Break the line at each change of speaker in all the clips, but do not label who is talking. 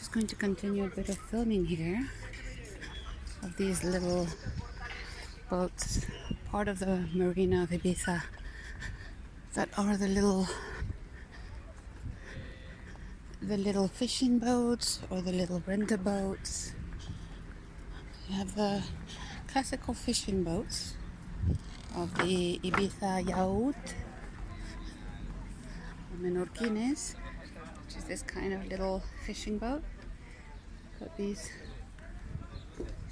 just going to continue a bit of filming here of these little boats, part of the marina of Ibiza, that are the little fishing boats or the little renter boats. You have the classical fishing boats of the Ibiza yacht, or menorquines, which is this kind of little fishing boat. Got these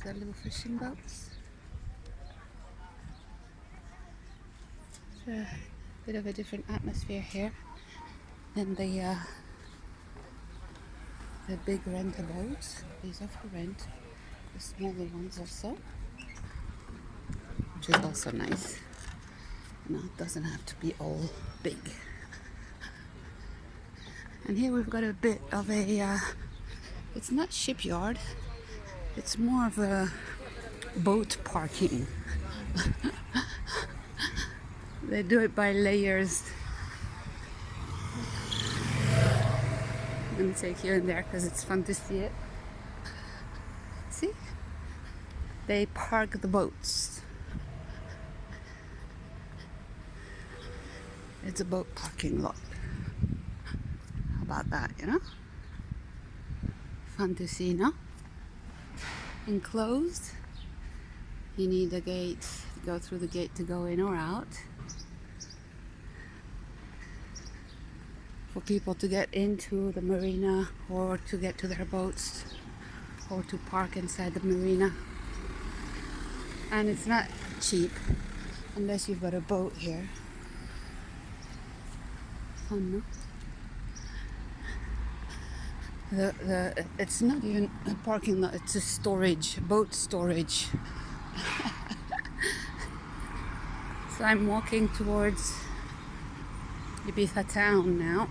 are little fishing boats. It's a bit of a different atmosphere here than the big renter boats. These are for rent. The smaller ones also, which is also nice. No, it doesn't have to be all big. And here we've got a bit of a, it's not shipyard, it's more of a boat parking. They do it by layers. I'm going to take you in there because it's fun to see it. See? They park the boats. It's a boat parking lot. How about that, you know? Fun to see, no? Enclosed. You need a gate to go through the gate to go in or out. For people to get into the marina or to get to their boats or to park inside the marina. And it's not cheap unless you've got a boat here. Fun, no? It's not even a parking lot, it's a storage, boat storage. So I'm walking towards Ibiza town now,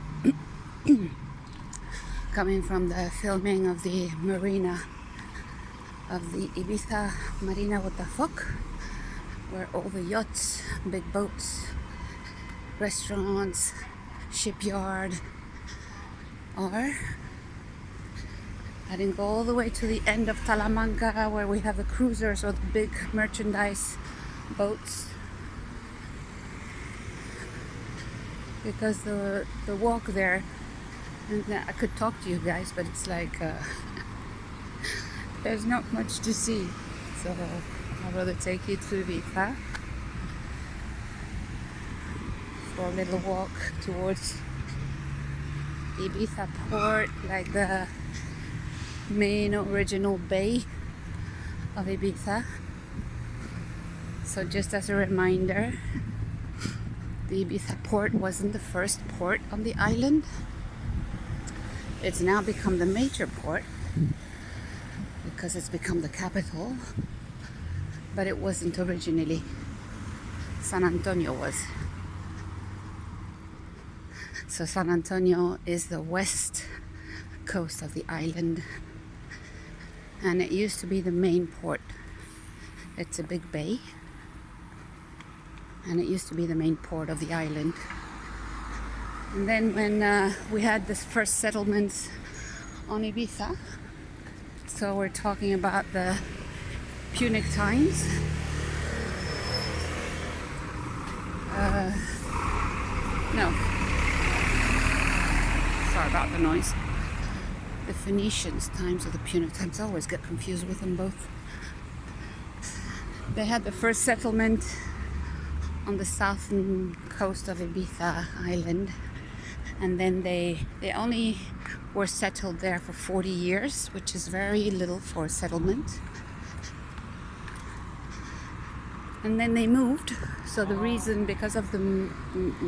coming from the filming of the marina of the Ibiza Marina, what the fuck, where all the yachts, big boats, restaurants, shipyard are. Heading all the way to the end of Talamanca, where we have the cruisers or the big merchandise boats. Because the walk there, and I could talk to you guys, but it's like there's not much to see, so I'd rather take you to Ibiza for a little walk towards Ibiza port, like the main original bay of Ibiza. So just as a reminder, the Ibiza port wasn't the first port on the island. It's now become the major port because it's become the capital, but it wasn't originally. San Antonio was. So San Antonio is the west coast of the island, and it used to be the main port. It's a big bay, and it used to be the main port of the island. And then when we had this first settlements on Ibiza, so we're talking about the Punic times, no, sorry about the noise, the Phoenicians times or the Punic times. I always get confused with them both. They had the first settlement on the southern coast of Ibiza island, and then they only were settled there for 40 years, which is very little for a settlement. And then they moved, so the reason because of the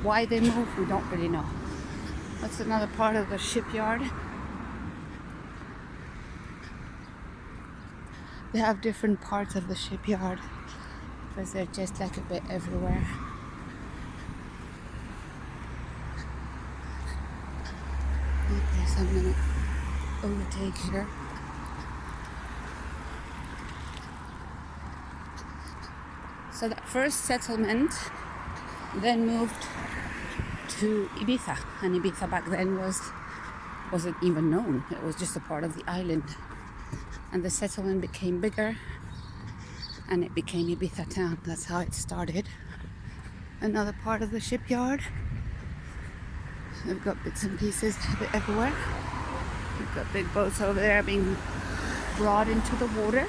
why they moved, we don't really know. That's another part of the shipyard. They have different parts of the shipyard because they're just like a bit everywhere. Okay, so I'm gonna overtake here. So that first settlement then moved to Ibiza, and Ibiza back then was wasn't even known. It was just a part of the island. And the settlement became bigger and it became Ibiza town. That's how it started. Another part of the shipyard. We've got bits and pieces a bit everywhere. We've got big boats over there being brought into the water.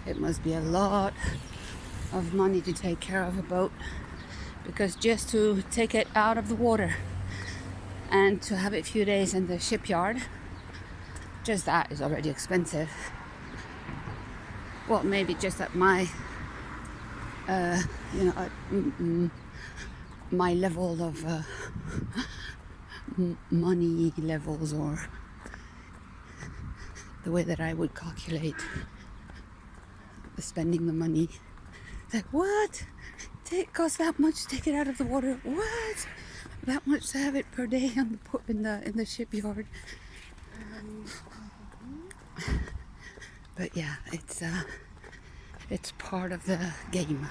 It must be a lot of money to take care of a boat, because just to take it out of the water and to have it a few days in the shipyard, just that is already expensive. Well, maybe just at my my level of money levels, or the way that I would calculate spending the money. It's like, what? It costs that much to take it out of the water? What? That much to have it per day on the shipyard? But yeah, it's part of the game.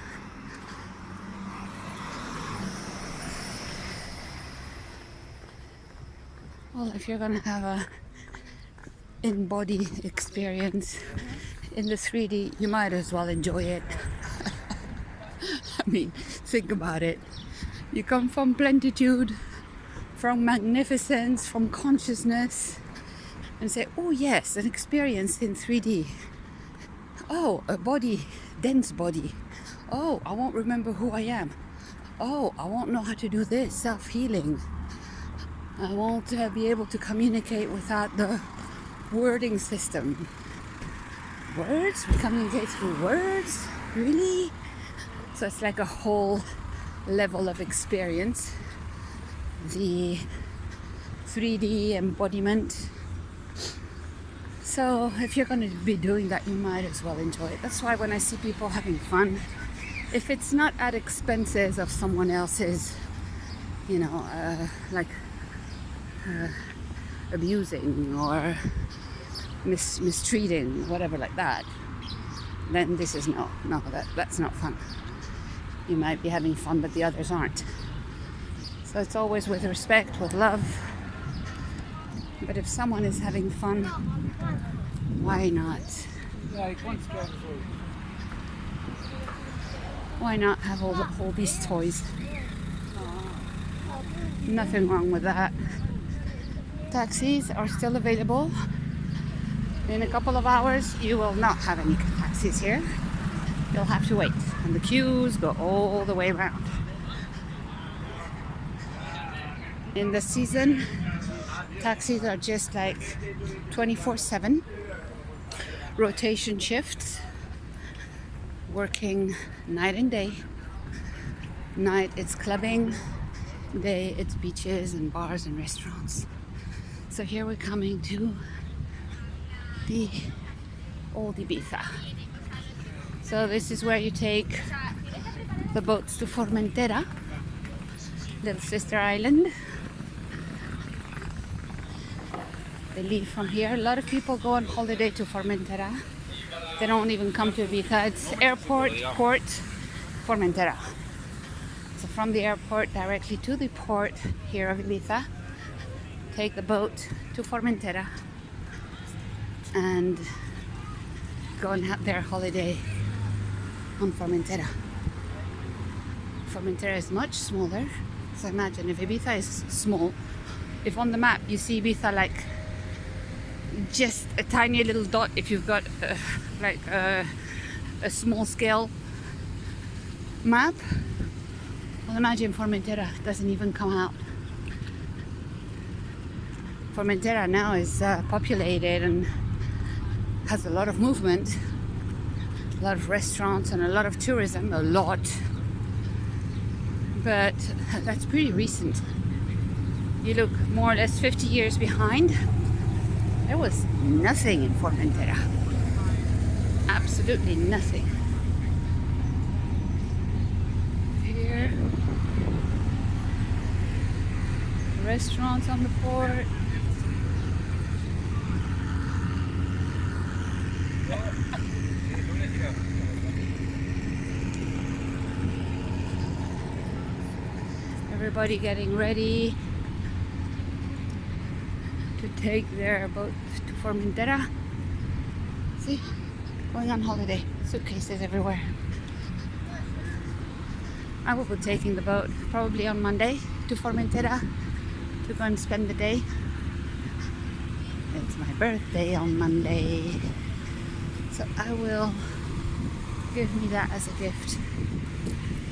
Well, if you're gonna have a in-body experience in the 3D, you might as well enjoy it. I mean, think about it. You come from plenitude, from magnificence, from consciousness, and say, oh yes, an experience in 3D. Oh, a body, dense body. Oh, I won't remember who I am. Oh, I won't know how to do this, self-healing. I won't be able to communicate without the wording system. Words? We communicate through words? Really? So it's like a whole level of experience. The 3D embodiment. So if you're going to be doing that, you might as well enjoy it. That's why when I see people having fun, if it's not at expenses of someone else's, abusing or mistreating, whatever like that, then this is that's not fun. You might be having fun, but the others aren't. So it's always with respect, with love. But if someone is having fun, why not? Why not have all these toys? Nothing wrong with that. Taxis are still available. In a couple of hours, you will not have any taxis here. You'll have to wait. And the queues go all the way around. In the season, taxis are just like 24/7. Rotation shifts. Working night and day. Night it's clubbing. Day it's beaches and bars and restaurants. So here we're coming to the old Ibiza. So this is where you take the boats to Formentera, little sister island. They leave from here. A lot of people go on holiday to Formentera. They don't even come to Ibiza. It's airport, port, Formentera. So from the airport directly to the port here of Ibiza, take the boat to Formentera and go and have their holiday on Formentera. Formentera is much smaller. So imagine if Ibiza is small, if on the map you see Ibiza like just a tiny little dot, if you've got a small scale map, well, imagine Formentera doesn't even come out. Formentera now is populated and has a lot of movement, a lot of restaurants and a lot of tourism, a lot. But that's pretty recent. You look more or less 50 years behind, there was nothing in Formentera. Absolutely nothing. restaurants on the port. Everybody getting ready to take their boat to Formentera. See, going on holiday, suitcases everywhere. I will be taking the boat probably on Monday to Formentera to go and spend the day. It's my birthday on Monday, so I will give me that as a gift.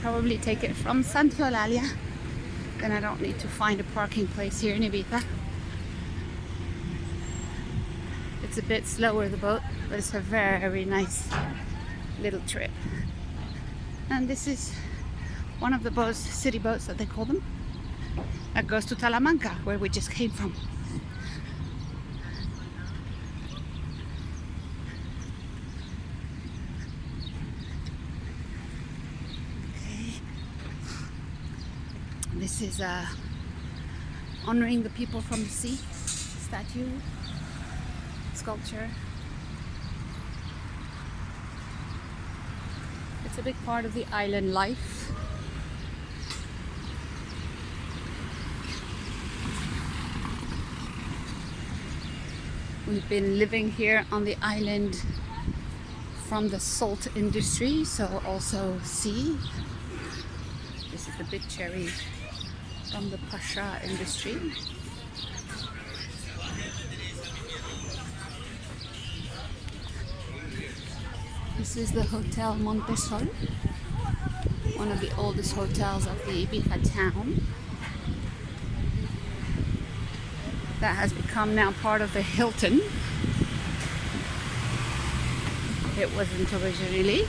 Probably take it from Santa Eulalia. Then I don't need to find a parking place here in Ibiza. It's a bit slower, the boat, but it's a very nice little trip. And this is one of the boats, city boats that they call them, that goes to Talamanca, where we just came from. Okay. This is honoring the people from the sea statue, sculpture. It's a big part of the island life. We've been living here on the island from the salt industry, so also sea. This is the big cherry from the Pasha industry. This is the Hotel Montesol, one of the oldest hotels of the Ibiza town. That has become now part of the Hilton. It wasn't originally.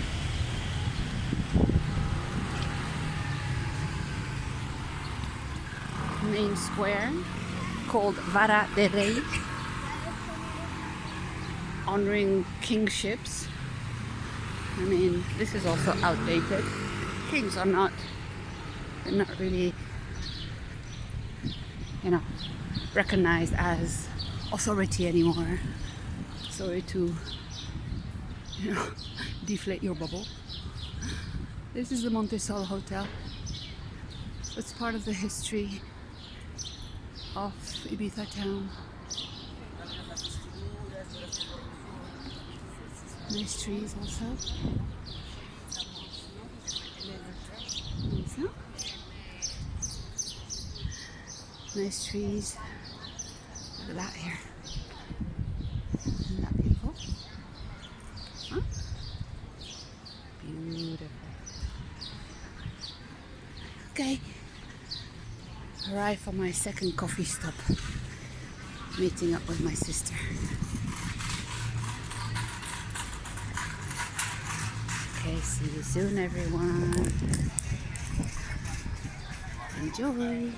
Main square called Vara de Rey, honoring kingships. I mean, this is also outdated. Kings are not, they're not really, recognized as authority anymore. Sorry to, deflate your bubble. This is the Montesol Hotel. It's part of the history of Ibiza town. Nice trees also. Nice trees. Look at that here. Isn't that beautiful? Huh? Beautiful. Okay. Arrived for my second coffee stop. Meeting up with my sister. Okay, see you soon, everyone. Enjoy.